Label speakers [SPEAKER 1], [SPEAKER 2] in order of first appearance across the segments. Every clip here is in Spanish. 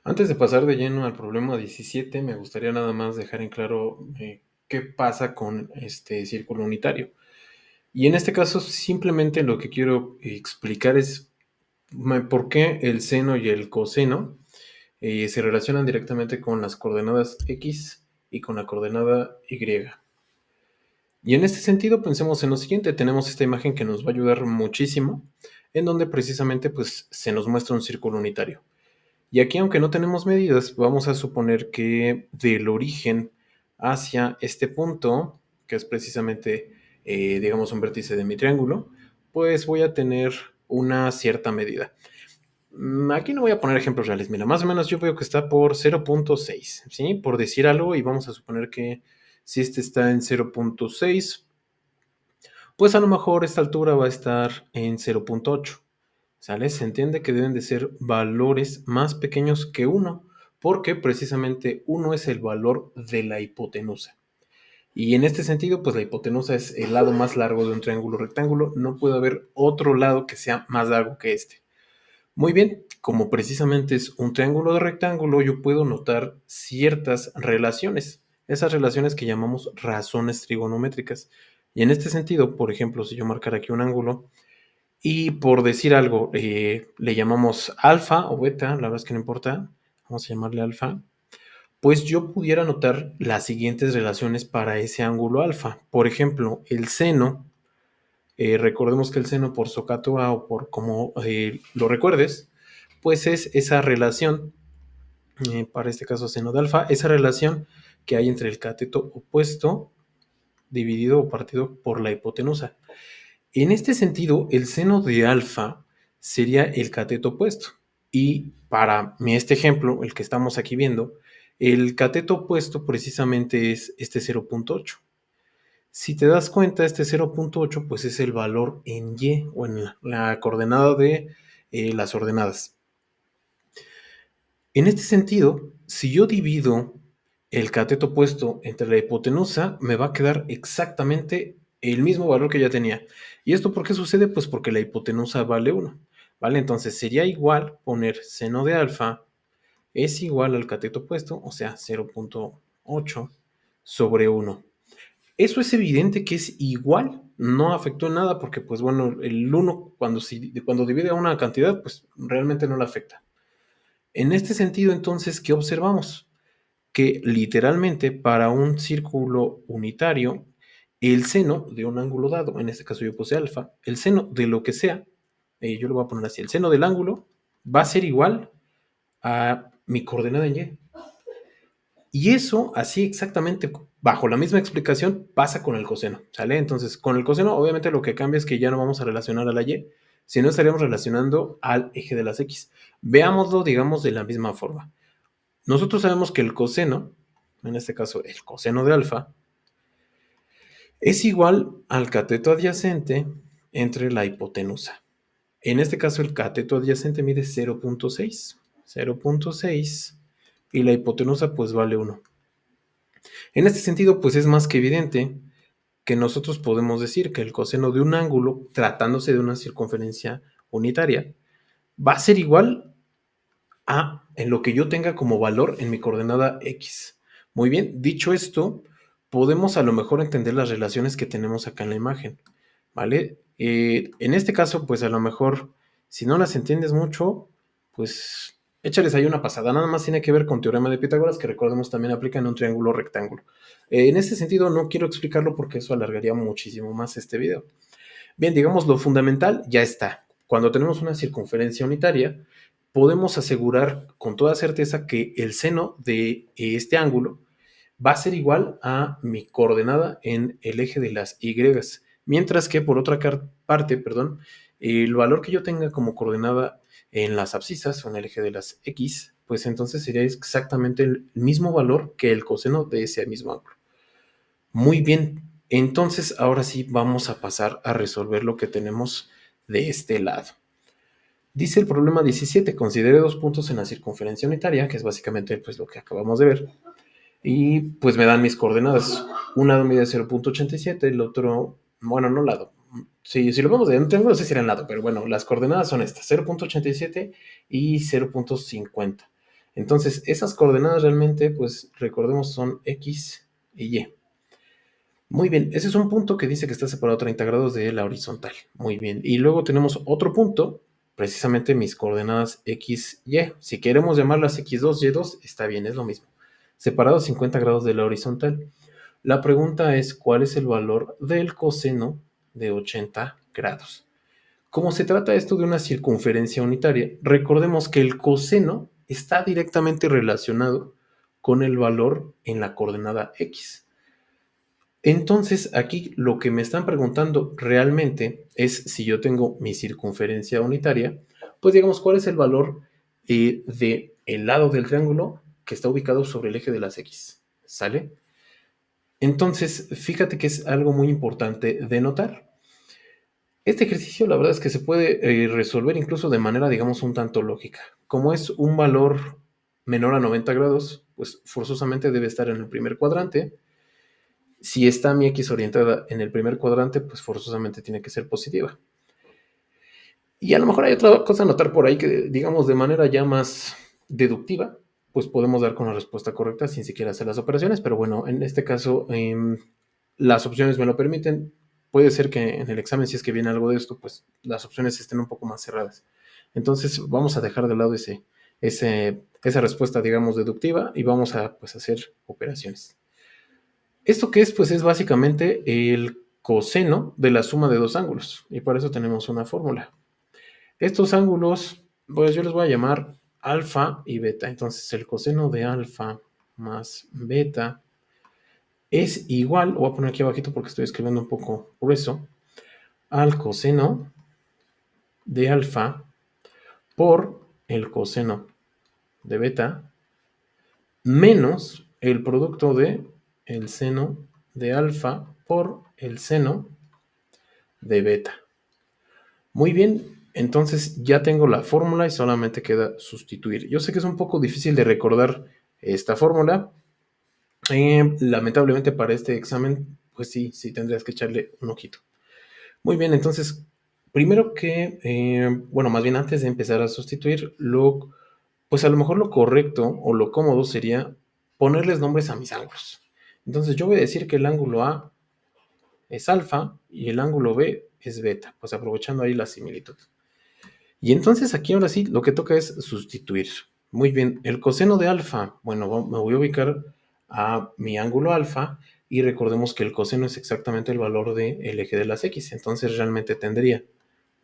[SPEAKER 1] Antes de pasar de lleno al problema 17, me gustaría nada más dejar en claro qué pasa con este círculo unitario. Y en este caso, simplemente lo que quiero explicar es por qué el seno y el coseno se relacionan directamente con las coordenadas x y con la coordenada y. Y en este sentido, pensemos en lo siguiente, tenemos esta imagen que nos va a ayudar muchísimo, en donde precisamente pues, se nos muestra un círculo unitario. Y aquí, aunque no tenemos medidas, vamos a suponer que del origen hacia este punto, que es precisamente, digamos, un vértice de mi triángulo, pues voy a tener una cierta medida. Aquí no voy a poner ejemplos reales, mira, más o menos yo veo que está por 0.6, ¿sí? Por decir algo, y vamos a suponer que si este está en 0.6, pues a lo mejor esta altura va a estar en 0.8. ¿Sale? Se entiende que deben de ser valores más pequeños que uno, porque precisamente uno es el valor de la hipotenusa. Y en este sentido, pues la hipotenusa es el lado más largo de un triángulo rectángulo. No puede haber otro lado que sea más largo que este. Muy bien, como precisamente es un triángulo de rectángulo, yo puedo notar ciertas relaciones. Esas relaciones que llamamos razones trigonométricas. Y en este sentido, por ejemplo, si yo marcara aquí un ángulo, y por decir algo, le llamamos alfa o beta, la verdad es que no importa, vamos a llamarle alfa, pues yo pudiera notar las siguientes relaciones para ese ángulo alfa. Por ejemplo, el seno, recordemos que el seno por Socato A o por como lo recuerdes, pues es esa relación, para este caso seno de alfa, esa relación que hay entre el cateto opuesto dividido o partido por la hipotenusa. En este sentido, el seno de alfa sería el cateto opuesto. Y para este ejemplo, el que estamos aquí viendo, el cateto opuesto precisamente es este 0.8. Si te das cuenta, este 0.8 pues es el valor en y o en la coordenada de las ordenadas. En este sentido, si yo divido el cateto opuesto entre la hipotenusa, me va a quedar exactamente el mismo valor que ya tenía. ¿Y esto por qué sucede? Pues porque la hipotenusa vale 1. ¿Vale? Entonces sería igual poner seno de alfa es igual al cateto opuesto, o sea, 0.8 sobre 1. Eso es evidente que es igual, no afectó en nada porque, pues bueno, el 1 cuando divide a una cantidad, pues realmente no la afecta. En este sentido, entonces, ¿qué observamos? Que literalmente para un círculo unitario, el seno de un ángulo dado, en este caso yo puse alfa, el seno de lo que sea, yo lo voy a poner así, el seno del ángulo va a ser igual a mi coordenada en y. Y eso, así exactamente, bajo la misma explicación, pasa con el coseno, ¿sale? Entonces, con el coseno, obviamente lo que cambia es que ya no vamos a relacionar a la y, sino estaríamos relacionando al eje de las x. Veámoslo, digamos, de la misma forma. Nosotros sabemos que el coseno, en este caso el coseno de alfa, es igual al cateto adyacente entre la hipotenusa. En este caso el cateto adyacente mide 0.6, 0.6 y la hipotenusa pues vale 1. En este sentido pues es más que evidente que nosotros podemos decir que el coseno de un ángulo, tratándose de una circunferencia unitaria, va a ser igual en lo que yo tenga como valor en mi coordenada x. Muy bien, dicho esto, podemos a lo mejor entender las relaciones que tenemos acá en la imagen, ¿vale? En este caso, pues a lo mejor, si no las entiendes mucho, pues échales ahí una pasada. Nada más tiene que ver con teorema de Pitágoras, que recordemos también aplica en un triángulo rectángulo. En este sentido, no quiero explicarlo porque eso alargaría muchísimo más este video. Bien, digamos, lo fundamental ya está. Cuando tenemos una circunferencia unitaria, podemos asegurar con toda certeza que el seno de este ángulo va a ser igual a mi coordenada en el eje de las y, mientras que por otra parte, perdón, el valor que yo tenga como coordenada en las abscisas o en el eje de las x, pues entonces sería exactamente el mismo valor que el coseno de ese mismo ángulo. Muy bien, entonces ahora sí vamos a pasar a resolver lo que tenemos de este lado. Dice el problema 17, considere dos puntos en la circunferencia unitaria, que es básicamente pues, lo que acabamos de ver, y pues me dan mis coordenadas. Un lado mide 0.87, el otro, bueno, no lado. Sí, si lo vemos de un triángulo, no sé si era el lado, pero bueno, las coordenadas son estas, 0.87 y 0.50. Entonces, esas coordenadas realmente, pues recordemos, son X y Y. Muy bien, ese es un punto que dice que está separado 30 grados de la horizontal. Muy bien. Y luego tenemos otro punto, precisamente mis coordenadas X, Y. Si queremos llamarlas X2, Y2, está bien, es lo mismo. Separado 50 grados de la horizontal. La pregunta es, ¿cuál es el valor del coseno de 80 grados? Como se trata esto de una circunferencia unitaria, recordemos que el coseno está directamente relacionado con el valor en la coordenada X. Entonces, aquí lo que me están preguntando realmente es si yo tengo mi circunferencia unitaria, pues digamos, ¿cuál es el valor de el lado del triángulo que está ubicado sobre el eje de las X? ¿Sale? Entonces, fíjate que es algo muy importante de notar. Este ejercicio, la verdad es que se puede resolver incluso de manera, digamos, un tanto lógica. Como es un valor menor a 90 grados, pues forzosamente debe estar en el primer cuadrante. Si está mi X orientada en el primer cuadrante, pues forzosamente tiene que ser positiva. Y a lo mejor hay otra cosa a notar por ahí que, digamos, de manera ya más deductiva, pues podemos dar con la respuesta correcta sin siquiera hacer las operaciones, pero bueno, en este caso las opciones me lo permiten. Puede ser que en el examen, si es que viene algo de esto, pues las opciones estén un poco más cerradas. Entonces vamos a dejar de lado esa respuesta, digamos, deductiva y vamos a pues, hacer operaciones. ¿Esto qué es? Pues es básicamente el coseno de la suma de dos ángulos y para eso tenemos una fórmula. Estos ángulos, pues yo les voy a llamar alfa y beta. Entonces el coseno de alfa más beta es igual, voy a poner aquí abajito porque estoy escribiendo un poco grueso, al coseno de alfa por el coseno de beta menos el producto de el seno de alfa por el seno de beta. Muy bien, entonces ya tengo la fórmula y solamente queda sustituir. Yo sé que es un poco difícil de recordar esta fórmula. Lamentablemente para este examen, pues sí tendrías que echarle un ojito. Muy bien, entonces, primero que, bueno, más bien antes de empezar a sustituir, pues a lo mejor lo correcto o lo cómodo sería ponerles nombres a mis ángulos. Entonces yo voy a decir que el ángulo A es alfa y el ángulo B es beta, pues aprovechando ahí la similitud. Y entonces aquí ahora sí, lo que toca es sustituir. Muy bien, el coseno de alfa, bueno, me voy a ubicar a mi ángulo alfa y recordemos que el coseno es exactamente el valor del eje de las X. Entonces realmente tendría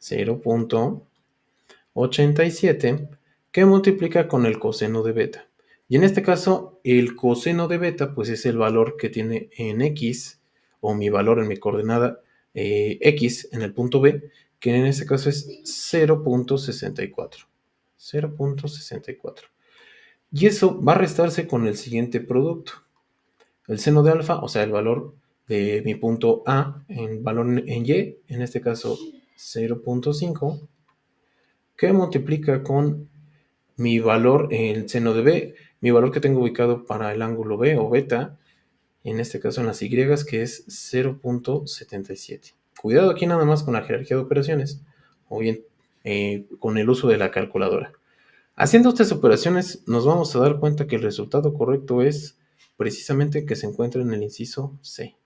[SPEAKER 1] 0.87 que multiplica con el coseno de beta. Y en este caso, el coseno de beta, pues es el valor que tiene en X, o mi valor en mi coordenada X en el punto B, que en este caso es 0.64. 0.64. Y eso va a restarse con el siguiente producto. El seno de alfa, o sea, el valor de mi punto A en valor en Y, en este caso 0.5, que multiplica con mi valor en el seno de B, mi valor que tengo ubicado para el ángulo B o beta, en este caso en las Y, que es 0.77. Cuidado aquí nada más con la jerarquía de operaciones, o bien con el uso de la calculadora. Haciendo estas operaciones nos vamos a dar cuenta que el resultado correcto es precisamente que se encuentra en el inciso C.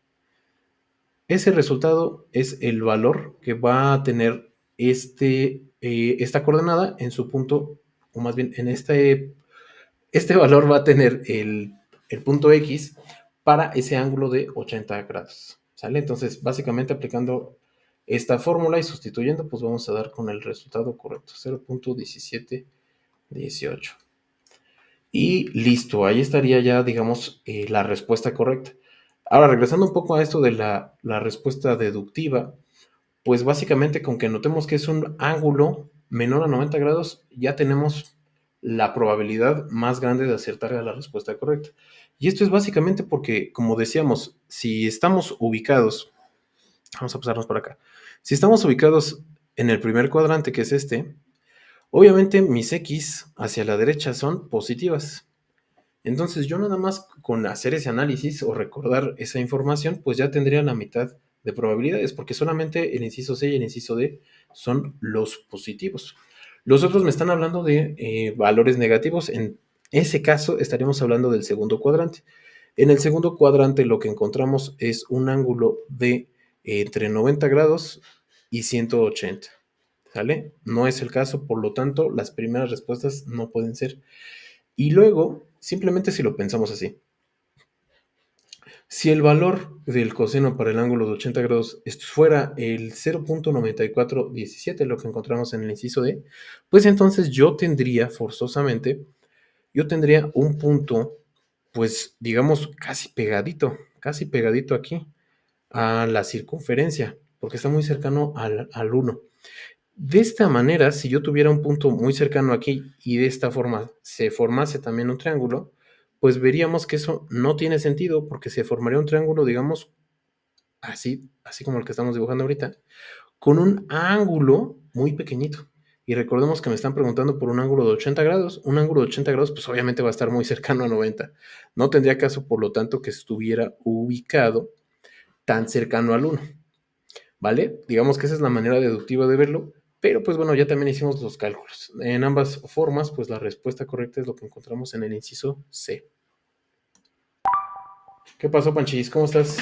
[SPEAKER 1] Ese resultado es el valor que va a tener esta coordenada en su punto, o más bien en este valor va a tener el punto X para ese ángulo de 80 grados. ¿Sale? Entonces, básicamente aplicando esta fórmula y sustituyendo, pues vamos a dar con el resultado correcto, 0.1718. Y listo, ahí estaría ya, digamos, la respuesta correcta. Ahora, regresando un poco a esto de la respuesta deductiva, pues básicamente con que notemos que es un ángulo menor a 90 grados, ya tenemos la probabilidad más grande de acertar a la respuesta correcta. Y esto es básicamente porque, como decíamos, si estamos ubicados, vamos a pasarnos por acá, si estamos ubicados en el primer cuadrante, que es este, obviamente mis X hacia la derecha son positivas. Entonces yo nada más con hacer ese análisis o recordar esa información, pues ya tendría la mitad de probabilidades, porque solamente el inciso C y el inciso D son los positivos. Los otros me están hablando de valores negativos. Ese caso estaríamos hablando del segundo cuadrante. En el segundo cuadrante lo que encontramos es un ángulo de entre 90 grados y 180. ¿Sale? No es el caso, por lo tanto, las primeras respuestas no pueden ser. Y luego, simplemente si lo pensamos así, si el valor del coseno para el ángulo de 80 grados fuera el 0.9417, lo que encontramos en el inciso D, pues entonces yo tendría un punto, pues digamos casi pegadito aquí a la circunferencia, porque está muy cercano al 1. De esta manera, si yo tuviera un punto muy cercano aquí y de esta forma se formase también un triángulo, pues veríamos que eso no tiene sentido porque se formaría un triángulo, digamos, así como el que estamos dibujando ahorita, con un ángulo muy pequeñito. Y recordemos que me están preguntando por un ángulo de 80 grados. Un ángulo de 80 grados, pues obviamente va a estar muy cercano a 90. No tendría caso, por lo tanto, que estuviera ubicado tan cercano al 1. ¿Vale? Digamos que esa es la manera deductiva de verlo, pero pues bueno, ya también hicimos los cálculos. En ambas formas, pues la respuesta correcta es lo que encontramos en el inciso C. ¿Qué pasó, Panchis? ¿Cómo estás?